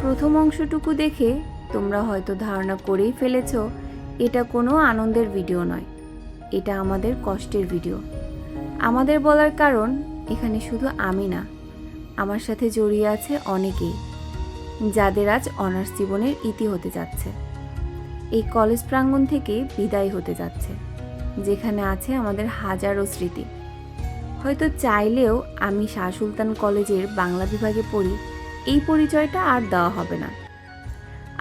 প্রথম অংশটুকু দেখে তোমরা হয়তো ধারণা করেই ফেলেছ এটা কোনো আনন্দের ভিডিও নয়, এটা আমাদের কষ্টের ভিডিও। আমাদের বলার কারণ এখানে শুধু আমি না, আমার সাথে জড়িয়ে আছে অনেকেই, যাদের আজ অনার্স জীবনের ইতি হতে যাচ্ছে, এই কলেজ প্রাঙ্গণ থেকে বিদায় হতে যাচ্ছে, যেখানে আছে আমাদের হাজারো স্মৃতি। হয়তো চাইলেও আমি শাহ সুলতান কলেজের বাংলা বিভাগে পড়ি এই পরিচয়টা আর দেওয়া হবে না।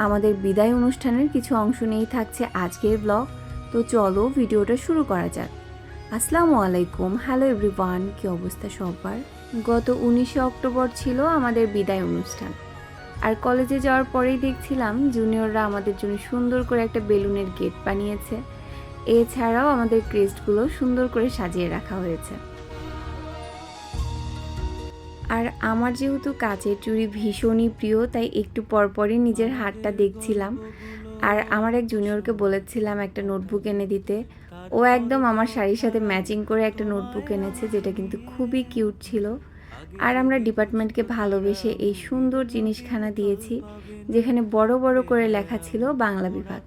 আমাদের বিদায় অনুষ্ঠানের কিছু অংশ নিয়েই থাকছে আজকের ব্লগ। তো চলো ভিডিওটা শুরু করা যাক। আসসালামু আলাইকুম, হ্যালো এভরিওয়ান, কী অবস্থা সবার? গত 19শে অক্টোবর ছিল আমাদের বিদায় অনুষ্ঠান, আর কলেজে যাওয়ার পরেই দেখছিলাম জুনিয়ররা আমাদের জন্য সুন্দর করে একটা বেলুনের গেট বানিয়েছে। এছাড়াও আমাদের ক্রেস্টগুলো সুন্দর করে সাজিয়ে রাখা হয়েছে। আর আমার যেহেতু কাচের চুড়ি ভীষণই প্রিয়, তাই একটু পরপরই নিজের হাতটা দেখছিলাম। আর আমার এক জুনিয়রকে বলেছিলাম একটা নোটবুক এনে দিতে, ও একদম আমার শাড়ির সাথে ম্যাচিং করে একটা নোটবুক এনেছে, যেটা কিন্তু খুবই কিউট ছিল। আর আমরা ডিপার্টমেন্টকে ভালোবেসে এই সুন্দর জিনিসখানা দিয়েছি, যেখানে বড় বড় করে লেখা ছিল বাংলা বিভাগ।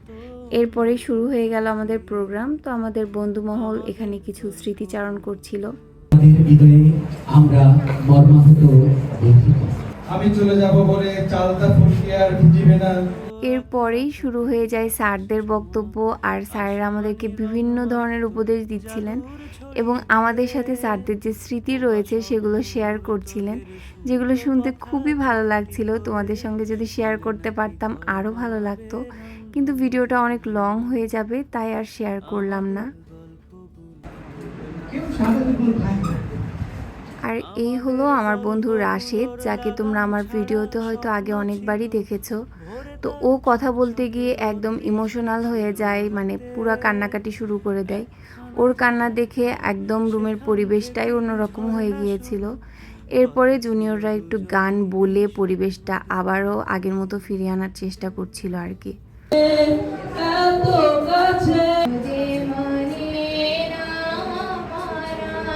এরপরে শুরু হয়ে গেল আমাদের প্রোগ্রাম। তো আমাদের বন্ধুমহল এখানে কিছু স্মৃতিচারণ করছিল। আমরা মর্মাহত আমি চলে যাব বলে চালতা ফুলকি আর ভিজিবে না। এরপরেই শুরু হয়ে যায় স্যারদের বক্তব্য, আর স্যারেরা আমাদেরকে বিভিন্ন ধরনের উপদেশ দিচ্ছিলেন এবং আমাদের সাথে স্যারদের যে স্মৃতি রয়েছে সেগুলো শেয়ার করছিলেন, যেগুলো শুনতে খুবই ভালো লাগছিল। তোমাদের সঙ্গে যদি শেয়ার করতে পারতাম আরও ভালো লাগতো, কিন্তু ভিডিওটা অনেক লং হয়ে যাবে, তাই আর শেয়ার করলাম না। আর এই হলো আমার বন্ধু রাশেদ, যাকে তোমরা আমার ভিডিওতে হয়তো আগে অনেকবারই দেখেছো। তো ও কথা বলতে গিয়ে একদম ইমোশনাল হয়ে যায়, মানে পুরো কান্নাকাটি শুরু করে দেয়। ওর কান্না দেখে একদম রুমের পরিবেশটাই অন্যরকম হয়ে গিয়েছিল। এরপরে জুনিয়ররা একটু গান বলে পরিবেশটা আবারও আগের মতো ফিরিয়ে আনার চেষ্টা করছিল আর কি।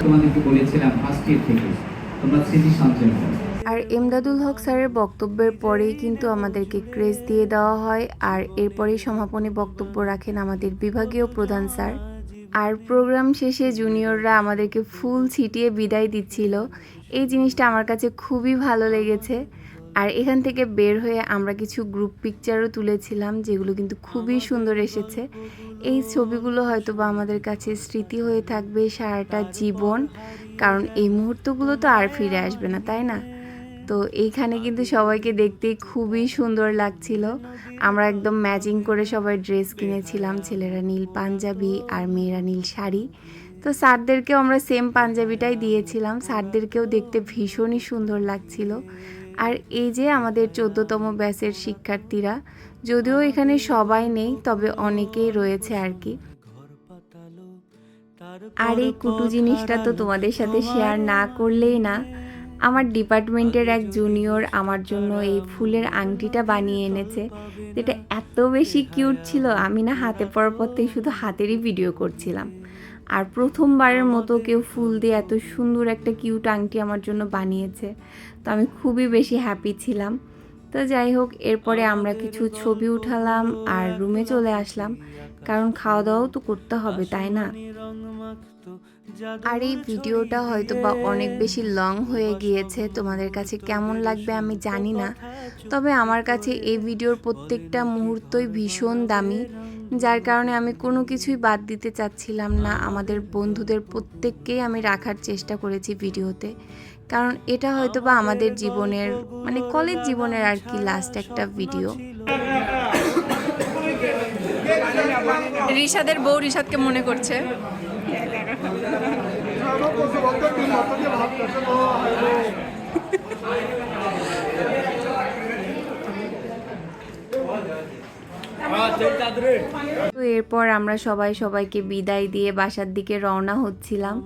তোমাদেরকে বলেছিলাম ফার্স্ট ইয়ার থেকে তোমরা স্মৃতি সঞ্চয় করো। আর এমদাদুল হক স্যারের বক্তব্যের পরেই কিন্তু আমাদেরকে ক্রেজ দিয়ে দেওয়া হয়, আর এরপরেই সমাপনী বক্তব্য রাখেন আমাদের বিভাগীয় প্রধান স্যার। আর প্রোগ্রাম শেষে জুনিয়ররা আমাদেরকে ফুল ছিটিয়ে বিদায় দিচ্ছিল। এই জিনিসটা আমার কাছে খুবই ভালো লেগেছে। আর এখান থেকে বের হয়ে আমরা কিছু গ্রুপ পিকচারও তুলেছিলাম, যেগুলো কিন্তু খুবই সুন্দর এসেছে। এই ছবিগুলো হয়তো বা আমাদের কাছে স্মৃতি হয়ে থাকবে সারাটা জীবন, কারণ এই মুহূর্তগুলো তো আর ফিরে আসবে না, তাই না? তো এইখানে কিন্তু সবাইকে দেখতেই খুবই সুন্দর লাগছিল। আমরা একদম ম্যাচিং করে সবাই ড্রেস কিনেছিলাম, ছেলেরা নীল পাঞ্জাবি আর মেয়েরা নীল শাড়ি। তো স্যারদেরকেও আমরা সেম পাঞ্জাবিটাই দিয়েছিলাম, স্যারদেরকেও দেখতে ভীষণই সুন্দর লাগছিল। আর এই যে আমাদের 14তম ব্যাচের শিক্ষার্থীরা, যদিও এখানে সবাই নেই, তবে অনেকেই রয়েছে আর কি। আর এই কুটু জিনিসটা তো তোমাদের সাথে শেয়ার না করলেই না। আমার ডিপার্টমেন্টের এক জুনিয়র আমার জন্য এই ফুলের আংটিটা বানিয়ে এনেছে, যেটা এত বেশি কিউট ছিল, আমি না হাতে পড়ার পর থেকে শুধু হাতেরই ভিডিও করছিলাম। আর প্রথমবারের মতো কেউ ফুল দিয়ে এত সুন্দর একটা কিউট আংটি আমার জন্য বানিয়েছে, তো আমি খুবই বেশি হ্যাপি ছিলাম। তো যাই হোক, এরপরে আমরা কিছু ছবি উঠালাম আর রুমে চলে আসলাম, কারণ খাওয়া দাওয়াও তো করতে হবে, তাই না? আর এই ভিডিওটা হয়তো বা অনেক বেশি লং হয়ে গিয়েছে, তোমাদের কাছে কেমন লাগবে আমি জানি না, তবে আমার কাছে এই ভিডিওর প্রত্যেকটা মুহূর্তই ভীষণ দামি, যার কারণে আমি কোনো কিছুই বাদ দিতে চাচ্ছিলাম না। আমাদের বন্ধুদের প্রত্যেককেই আমি রাখার চেষ্টা করেছি ভিডিওতে, কারণ এটা হয়তো বা আমাদের জীবনের, মানে কলেজ জীবনের আর কি লাস্ট একটা ভিডিও। রিশাদের বউ রিশাদকে মনে করছে। তো এরপর আমরা সবাইকে বিদায় দিয়ে বাসার দিকে রওনা হচ্ছিলাম।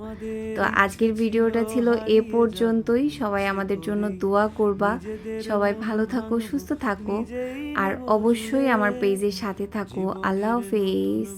তো আজকের ভিডিওটা ছিল এ পর্যন্তই। সবাই আমাদের জন্য দোয়া করবা, সবাই ভালো থাকো, সুস্থ থাকো, আর অবশ্যই আমার পেজের সাথে থাকো। আল্লাহ হাফেজ।